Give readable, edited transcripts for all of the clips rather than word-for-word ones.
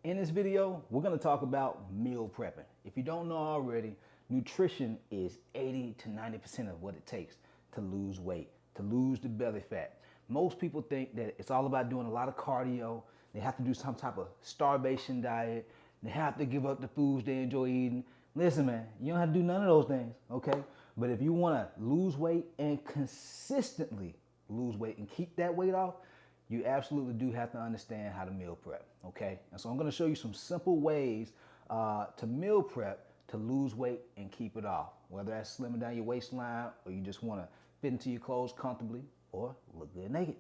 In this video, we're gonna talk about meal prepping. If you don't know already, nutrition is 80 to 90% of what it takes to lose weight, to lose the belly fat. Most people think that it's all about doing a lot of cardio. They have to do some type of starvation diet. They have to give up the foods they enjoy eating. Listen, man, you don't have to do none of those things, okay? But if you wanna lose weight and consistently lose weight and keep that weight off, you absolutely do have to understand how to meal prep, okay? And so I'm gonna show you some simple ways to meal prep to lose weight and keep it off, whether that's slimming down your waistline or you just wanna fit into your clothes comfortably or look good naked.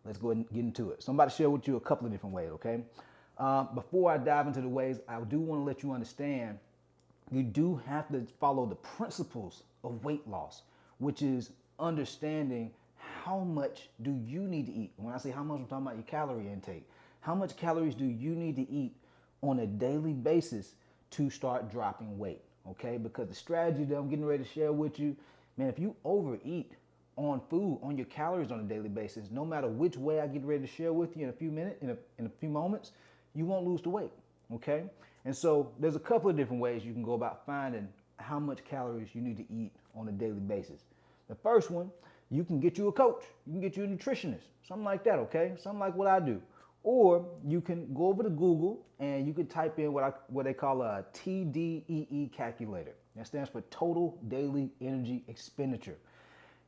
Let's go ahead and get into it. So I'm about to share with you a couple of different ways, okay? Before I dive into the ways, I do wanna let you understand you do have to follow the principles of weight loss, which is understanding how much do you need to eat. When I say how much, I'm talking about your calorie intake. How much calories do you need to eat on a daily basis to start dropping weight, okay? Because the strategy that I'm getting ready to share with you, man, if you overeat on food, on your calories on a daily basis, no matter which way I get ready to share with you in a few minutes, in a few moments, you won't lose the weight, okay? And so there's a couple of different ways you can go about finding how much calories you need to eat on a daily basis. The first one, you can get you a coach. You can get you a nutritionist, something like that, okay? Something like what I do. Or you can go over to Google and you can type in what they call a TDEE calculator. That stands for Total Daily Energy Expenditure.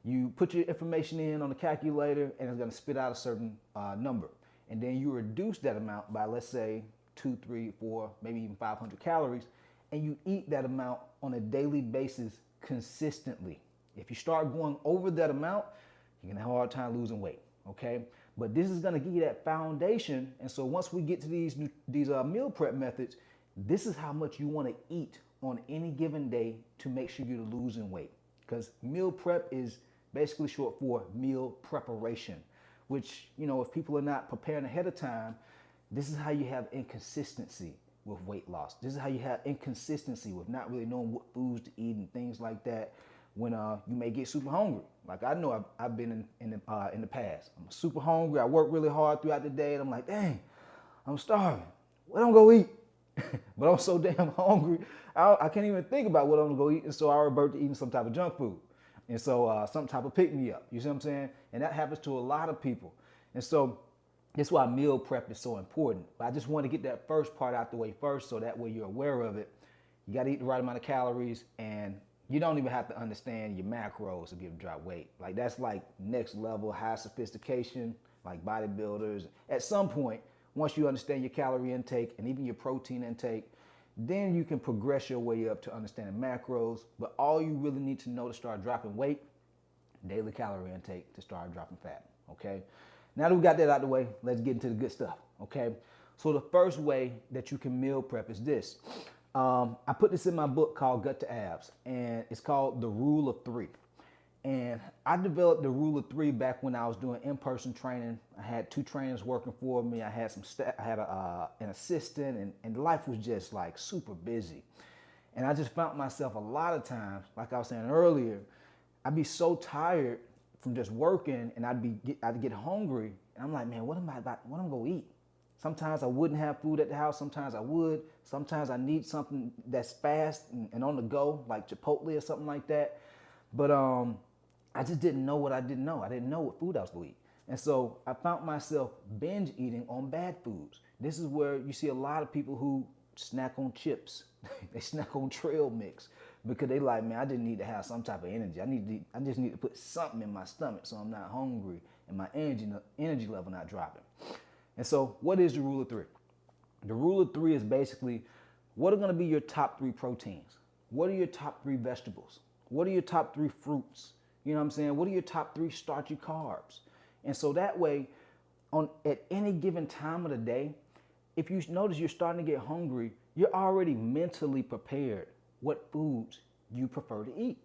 You put your information in on the calculator and it's gonna spit out a certain number. And then you reduce that amount by, let's say, 2, 3, 4, maybe even 500 calories, and you eat that amount on a daily basis consistently. If you start going over that amount, you're gonna have a hard time losing weight, okay? But this is gonna give you that foundation, and so once we get to these meal prep methods, this is how much you wanna eat on any given day to make sure you're losing weight. Because meal prep is basically short for meal preparation, which, you know, if people are not preparing ahead of time, this is how you have inconsistency with weight loss. This is how you have inconsistency with not really knowing what foods to eat and things like that when you may get super hungry. Like I know I've been in the past. I'm super hungry. I work really hard throughout the day and I'm like, dang, I'm starving. What am I gonna eat? But I'm so damn hungry, I can't even think about what I'm gonna go eat. And so I revert to eating some type of junk food. And so some type of pick me up. You see what I'm saying? And that happens to a lot of people. And so that's why meal prep is so important. But I just want to get that first part out the way first so that way you're aware of it. You got to eat the right amount of calories and you don't even have to understand your macros to be able to drop weight. Like that's like next level, high sophistication, like bodybuilders. At some point, once you understand your calorie intake and even your protein intake, then you can progress your way up to understanding macros. But all you really need to know to start dropping weight, daily calorie intake to start dropping fat, okay? Now that we got that out of the way, let's get into the good stuff, okay? So the first way that you can meal prep is this. I put this in my book called Gut to Abs, and it's called The Rule of Three. And I developed the Rule of Three back when I was doing in-person training. I had 2 trainers working for me. I had an assistant, and life was just like super busy. And I just found myself a lot of times, like I was saying earlier, I'd be so tired from just working, and I'd get hungry, and I'm like, man, what am I gonna eat? Sometimes I wouldn't have food at the house. Sometimes I would. Sometimes I need something that's fast and on the go, like Chipotle or something like that. But I just didn't know what I didn't know. I didn't know what food I was gonna eat. And so I found myself binge eating on bad foods. This is where you see a lot of people who snack on chips. They snack on trail mix because they like, man, I just need to have some type of energy. I just need to put something in my stomach so I'm not hungry and my energy level not dropping. And so what is the Rule of Three? The Rule of Three is basically what are gonna be your top 3 proteins? What are your top 3 vegetables? What are your top 3 fruits? You know what I'm saying? What are your top 3 starchy carbs? And so that way, at any given time of the day, if you notice you're starting to get hungry, you're already mentally prepared what foods you prefer to eat.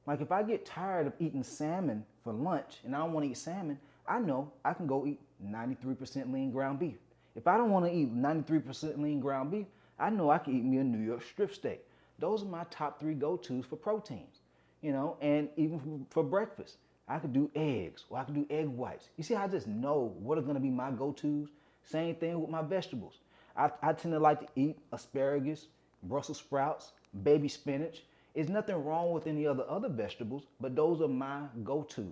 Like if I get tired of eating salmon for lunch and I don't want to eat salmon, I know I can go eat 93% lean ground beef. If I don't want to eat 93% lean ground beef, I know I can eat me a New York strip steak. Those are my top 3 go-tos for proteins, you know, and even for breakfast. I could do eggs or I could do egg whites. You see how I just know what are going to be my go-tos? Same thing with my vegetables. I tend to like to eat asparagus, Brussels sprouts, baby spinach. There's nothing wrong with any other vegetables, but those are my go-tos.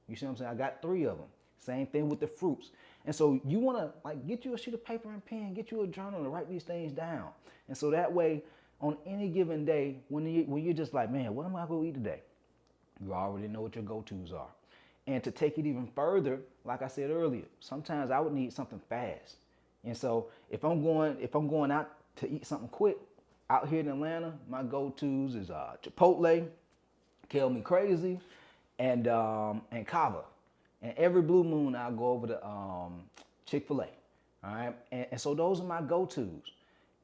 You see what I'm saying? I got 3 of them. Same thing with the fruits. And so you want to like get you a sheet of paper and pen, get you a journal to write these things down. And so that way, on any given day, when you're just like, man, what am I going to eat today? You already know what your go-tos are. And to take it even further, like I said earlier, sometimes I would need something fast. And so if I'm going out to eat something quick, out here in Atlanta, my go-tos is Chipotle, Kill Me Crazy, and Kava. And every blue moon, I'll go over to Chick-fil-A. All right, and so those are my go-tos.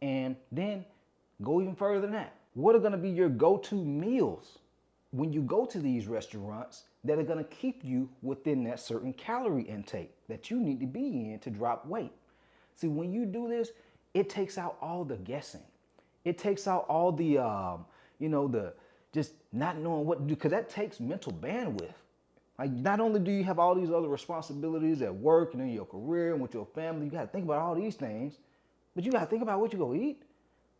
And then go even further than that. What are going to be your go-to meals when you go to these restaurants that are going to keep you within that certain calorie intake that you need to be in to drop weight? See, when you do this, it takes out all the guessing. It takes out all the, the just not knowing what to do, because that takes mental bandwidth. Like, not only do you have all these other responsibilities at work and in your career and with your family, you got to think about all these things, but you got to think about what you're going to eat.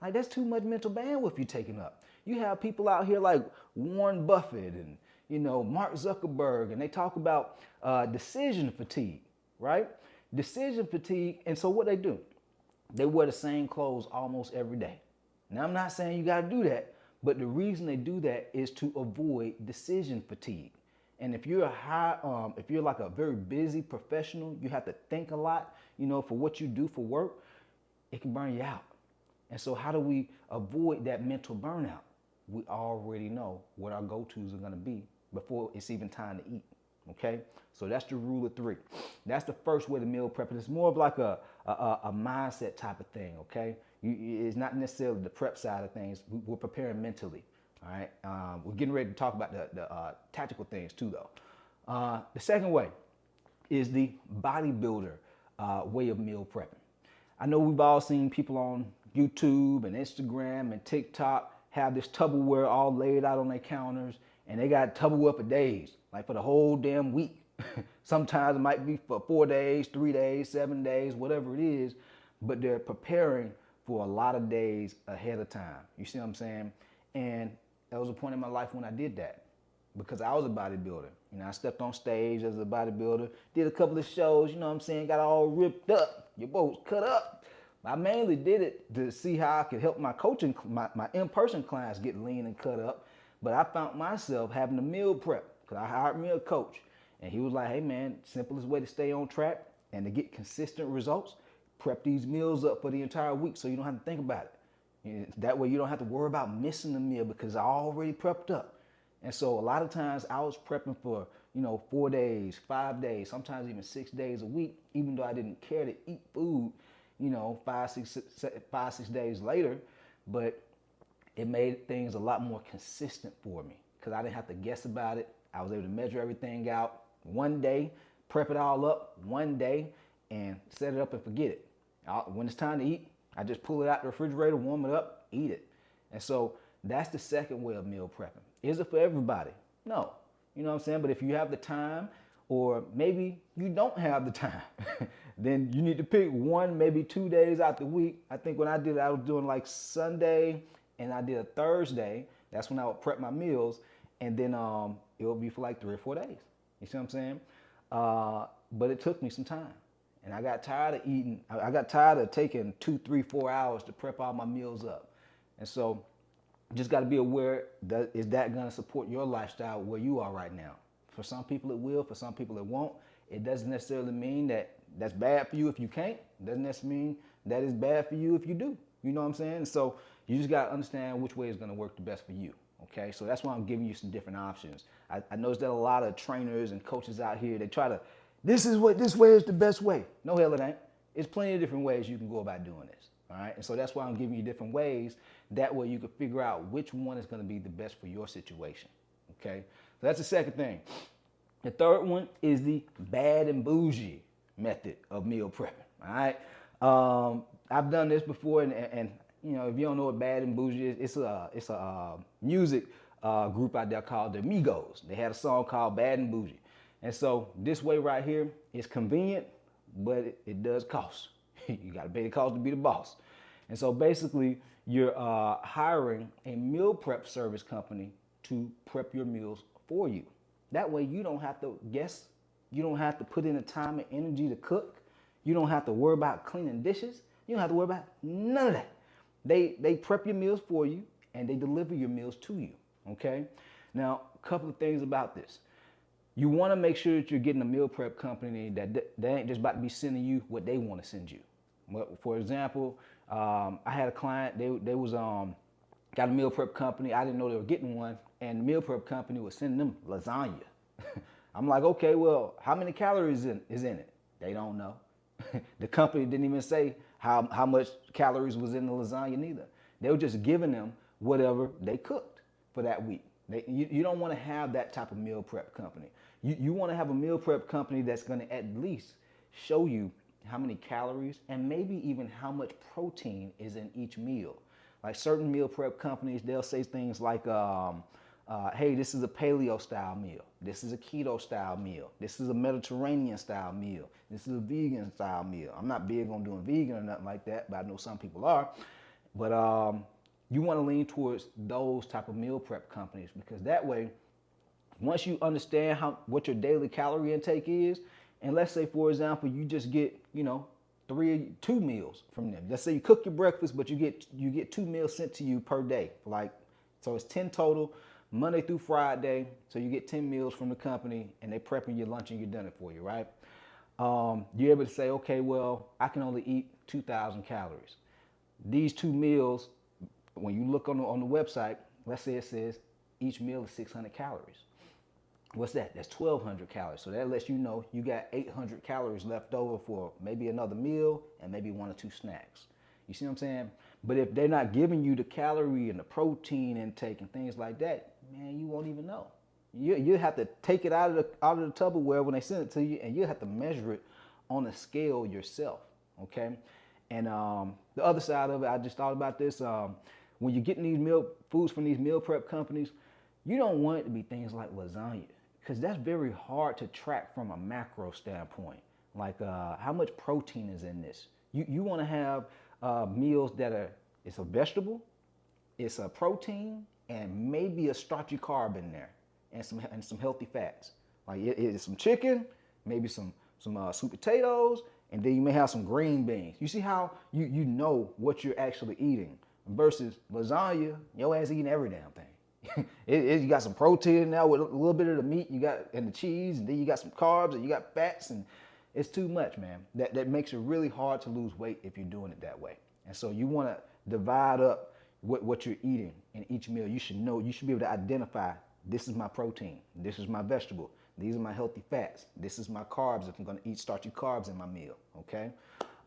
Like, that's too much mental bandwidth you're taking up. You have people out here like Warren Buffett and, Mark Zuckerberg, and they talk about decision fatigue, right? Decision fatigue. And so what they do, they wear the same clothes almost every day. Now, I'm not saying you got to do that, but the reason they do that is to avoid decision fatigue. And if you're if you're like a very busy professional, you have to think a lot, for what you do for work, it can burn you out. And so how do we avoid that mental burnout? We already know what our go-tos are going to be before it's even time to eat. Okay, so that's the rule of 3. That's the first way to meal prep. It's more of like a mindset type of thing. Okay, it's not necessarily the prep side of things. We're preparing mentally. All right, we're getting ready to talk about the tactical things too, though. The second way is the bodybuilder way of meal prepping. I know we've all seen people on YouTube and Instagram and TikTok have this Tupperware all laid out on their counters, and they got Tupperware for days, like for the whole damn week. Sometimes it might be for 4 days, 3 days, 7 days, whatever it is, but they're preparing for a lot of days ahead of time. You see what I'm saying? And there was a point in my life when I did that, because I was a bodybuilder. I stepped on stage as a bodybuilder, did a couple of shows, got all ripped up, your boy was cut up. I mainly did it to see how I could help my coaching, my in-person clients get lean and cut up. But I found myself having to meal prep, because I hired me a coach. And he was like, hey man, simplest way to stay on track and to get consistent results, prep these meals up for the entire week so you don't have to think about it. That way you don't have to worry about missing the meal, because I already prepped up. And so a lot of times I was prepping for, 4 days, 5 days, sometimes even 6 days a week, even though I didn't care to eat food, 5, 6 days later. But it made things a lot more consistent for me, because I didn't have to guess about it. I was able to measure everything out one day, prep it all up one day, and set it up and forget it. When it's time to eat, I just pull it out the refrigerator, warm it up, eat it. And so that's the second way of meal prepping. Is it for everybody? No. You know what I'm saying? But if you have the time, or maybe you don't have the time, then you need to pick 1, maybe 2 days out the week. I think when I did it, I was doing like Sunday, and I did a Thursday. That's when I would prep my meals. And then it would be for like 3 or 4 days. You see what I'm saying? But it took me some time. And I got tired of eating. I got tired of taking 2, 3, 4 hours to prep all my meals up. And so just got to be aware that is that going to support your lifestyle where you are right now. For some people it will, for some people it won't. It doesn't necessarily mean that that's bad for you if you can't. It doesn't necessarily mean that it's bad for you if you do. You know what I'm saying? So you just got to understand which way is going to work the best for you. Okay, so that's why I'm giving you some different options. I noticed that a lot of trainers and coaches out here, they try to, this way is the best way. No, hell it ain't. There's plenty of different ways you can go about doing this. All right, and so that's why I'm giving you different ways. That way you can figure out which one is going to be the best for your situation. Okay, so that's the second thing. The third one is the bad and bougie method of meal prepping. All right, I've done this before, and if you don't know what bad and bougie is, it's a music group out there called the Migos. They had a song called Bad and Bougie. And so this way right here is convenient, but it does cost. You got to pay the cost to be the boss. And so basically, you're hiring a meal prep service company to prep your meals for you. That way, you don't have to guess. You don't have to put in the time and energy to cook. You don't have to worry about cleaning dishes. You don't have to worry about none of that. They prep your meals for you and they deliver your meals to you. Okay. Now, a couple of things about this. You want to make sure that you're getting a meal prep company that ain't just about to be sending you what they want to send you. For example, I had a client. They was got a meal prep company. I didn't know they were getting one, and the meal prep company was sending them lasagna. I'm like, okay, well, how many calories is in it? They don't know. The company didn't even say how much calories was in the lasagna neither. They were just giving them whatever they cooked for that week. You don't want to have that type of meal prep company. You want to have a meal prep company that's going to at least show you how many calories and maybe even how much protein is in each meal. Like certain meal prep companies, they'll say things like, hey, this is a paleo style meal. This is a keto style meal. This is a Mediterranean style meal. This is a vegan style meal. I'm not big on doing vegan or nothing like that, but I know some people are. But you want to lean towards those type of meal prep companies, because that way, once you understand what your daily calorie intake is, and let's say, for example, you just get, 2 meals from them. Let's say you cook your breakfast, but you get 2 meals sent to you per day. So it's 10 total, Monday through Friday. So you get 10 meals from the company, and they're prepping your lunch and your dinner for you, right? You're able to say, okay, well, I can only eat 2,000 calories. These 2 meals, when you look on the website, let's say it says each meal is 600 calories. What's that? That's 1,200 calories. So that lets you know you got 800 calories left over for maybe another meal and maybe 1 or 2 snacks. You see what I'm saying? But if they're not giving you the calorie and the protein intake and things like that, man, you won't even know. You have to take it out of the Tupperware when they send it to you, and you have to measure it on a scale yourself. Okay. And the other side of it, I just thought about this. When you're getting these foods from these meal prep companies, you don't want it to be things like lasagna, because that's very hard to track from a macro standpoint. Like how much protein is in this? You want to have meals that it's a vegetable, it's a protein, and maybe a starchy carb in there, and some healthy fats. Like it's some chicken, maybe some sweet potatoes, and then you may have some green beans. You see how you know what you're actually eating, versus lasagna, your ass eating every damn thing. You got some protein in there with a little bit of the meat you got and the cheese, and then you got some carbs and you got fats, and it's too much, man. That makes it really hard to lose weight if you're doing it that way. And so you want to divide up what you're eating in each meal. You should be able to identify, this is my protein, this is my vegetable, these are my healthy fats, this is my carbs if I'm going to eat starchy carbs in my meal. Okay.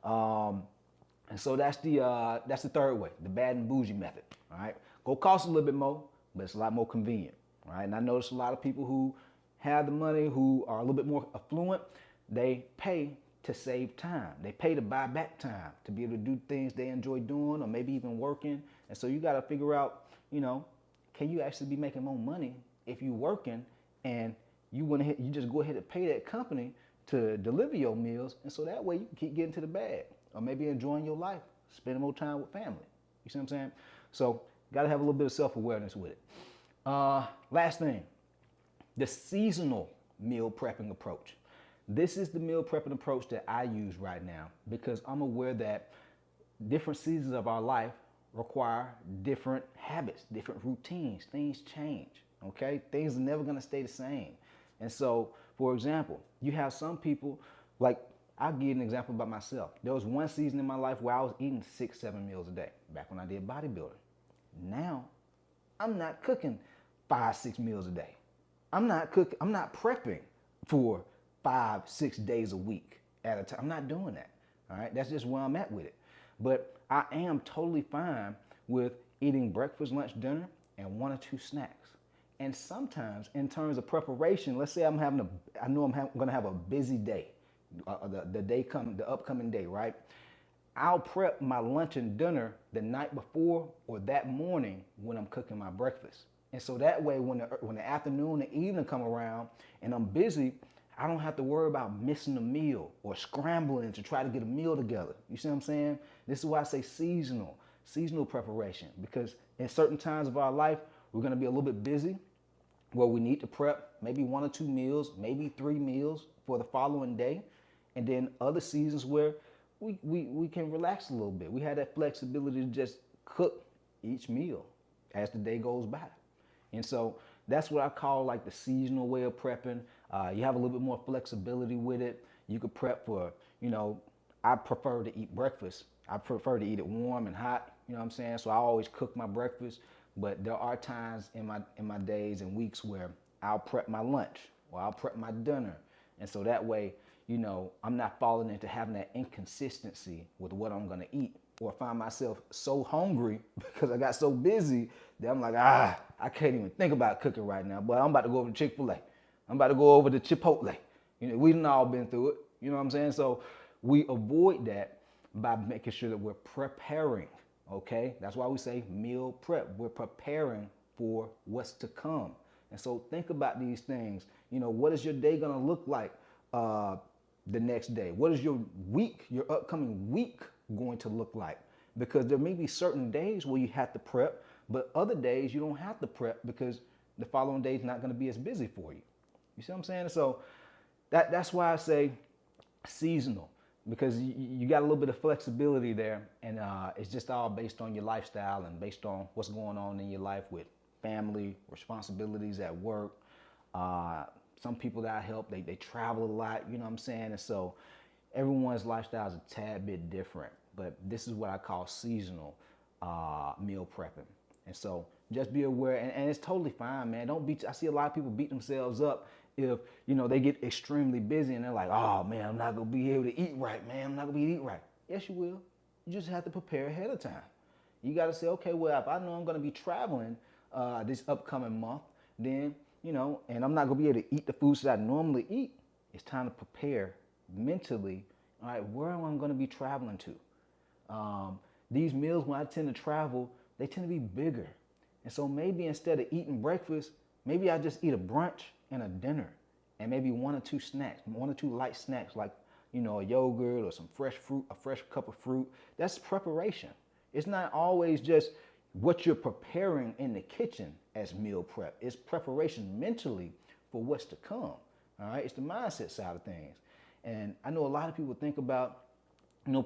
And so that's the third way, the bad and bougie method. All right. Go cost a little bit more, but it's a lot more convenient. All right. And I notice a lot of people who have the money, who are a little bit more affluent, they pay to save time. They pay to buy back time to be able to do things they enjoy doing, or maybe even working. And so you got to figure out, can you actually be making more money if you're working, and you just go ahead and pay that company to deliver your meals, and so that way you can keep getting to the bag, or maybe enjoying your life, spending more time with family. You see what I'm saying? So got to have a little bit of self-awareness with it. Last thing, the seasonal meal prepping approach. This is the meal prepping approach that I use right now, because I'm aware that different seasons of our life require different habits, different routines. Things change, okay? Things are never gonna stay the same. And so, for example, you have some people, like, I'll give you an example about myself. There was one season in my life where I was eating 6-7 meals a day, back when I did bodybuilding. Now, I'm not cooking 5-6 meals a day. I'm not prepping for 5-6 days a week at a time. I'm not doing that. All right. That's just where I'm at with it. But I am totally fine with eating breakfast, lunch, dinner, and 1 or 2 snacks. And sometimes in terms of preparation, let's say I know I'm going to have a busy day, the upcoming day, right? I'll prep my lunch and dinner the night before or that morning when I'm cooking my breakfast. And so that way, when the afternoon and evening come around and I'm busy, I don't have to worry about missing a meal or scrambling to try to get a meal together. You see what I'm saying? This is why I say seasonal preparation, because in certain times of our life, we're going to be a little bit busy where we need to prep maybe 1 or 2 meals, maybe 3 meals for the following day. And then other seasons where we can relax a little bit. We have that flexibility to just cook each meal as the day goes by. And so that's what I call like the seasonal way of prepping. You have a little bit more flexibility with it. You could prep for, I prefer to eat breakfast. I prefer to eat it warm and hot, you know what I'm saying? So I always cook my breakfast, but there are times in my days and weeks where I'll prep my lunch or I'll prep my dinner. And so that way, I'm not falling into having that inconsistency with what I'm gonna eat, or find myself so hungry because I got so busy that I'm like, I can't even think about cooking right now, but I'm about to go over to Chick-fil-A. I'm about to go over to Chipotle. We done all been through it, you know what I'm saying? So we avoid that by making sure that we're preparing, okay? That's why we say meal prep. We're preparing for what's to come. And so think about these things. What is your day gonna look like the next day? What is your upcoming week going to look like? Because there may be certain days where you have to prep, but other days you don't have to prep because the following day is not going to be as busy for you. You see what I'm saying? So that's why I say seasonal, because you got a little bit of flexibility there, and it's just all based on your lifestyle and based on what's going on in your life with family, responsibilities at work. Some people that I help, they travel a lot, you know what I'm saying? And so everyone's lifestyle is a tad bit different, but this is what I call seasonal meal prepping. And so just be aware, and it's totally fine, man. I see a lot of people beat themselves up if, they get extremely busy and they're like, oh man, I'm not gonna be able to eat right, man. I'm not gonna be able to eat right. Yes, you will. You just have to prepare ahead of time. You gotta say, okay, well, if I know I'm gonna be traveling this upcoming month, then, and I'm not gonna be able to eat the foods that I normally eat, it's time to prepare mentally. All right, where am I gonna be traveling to? These meals, when I tend to travel, they tend to be bigger. And so maybe instead of eating breakfast, maybe I just eat a brunch and a dinner and maybe 1 or 2 snacks, 1 or 2 light snacks like, a yogurt or some fresh fruit, a fresh cup of fruit. That's preparation. It's not always just what you're preparing in the kitchen as meal prep. It's preparation mentally for what's to come. All right, it's the mindset side of things. And I know a lot of people think about,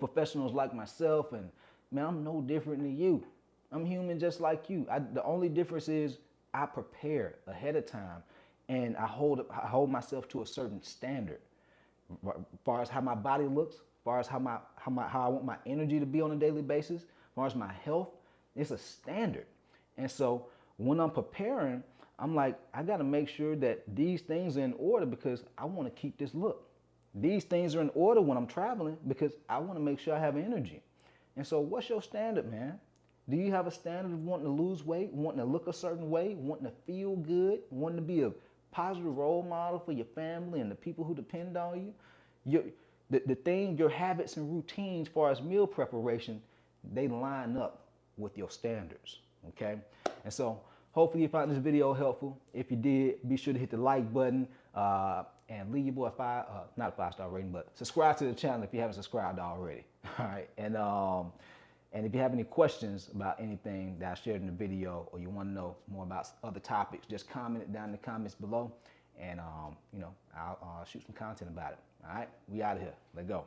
professionals like myself, and man, I'm no different than you. I'm human just like you. The only difference is I prepare ahead of time, and I hold myself to a certain standard, as far as how my body looks, as far as how I want my energy to be on a daily basis, as far as my health. It's a standard. And so when I'm preparing, I'm like, I got to make sure that these things are in order because I want to keep this look. These things are in order when I'm traveling because I want to make sure I have energy. And so what's your standard, man? Do you have a standard of wanting to lose weight, wanting to look a certain way, wanting to feel good, wanting to be a positive role model for your family and the people who depend on you? Your habits and routines as far as meal preparation, they line up with your standards, okay? And so hopefully you found this video helpful. If you did, be sure to hit the like button and leave your boy not a 5-star rating, but subscribe to the channel if you haven't subscribed already. All right, and if you have any questions about anything that I shared in the video, or you want to know more about other topics, just comment it down in the comments below, and I'll shoot some content about it. All right, we out of here. Let's go.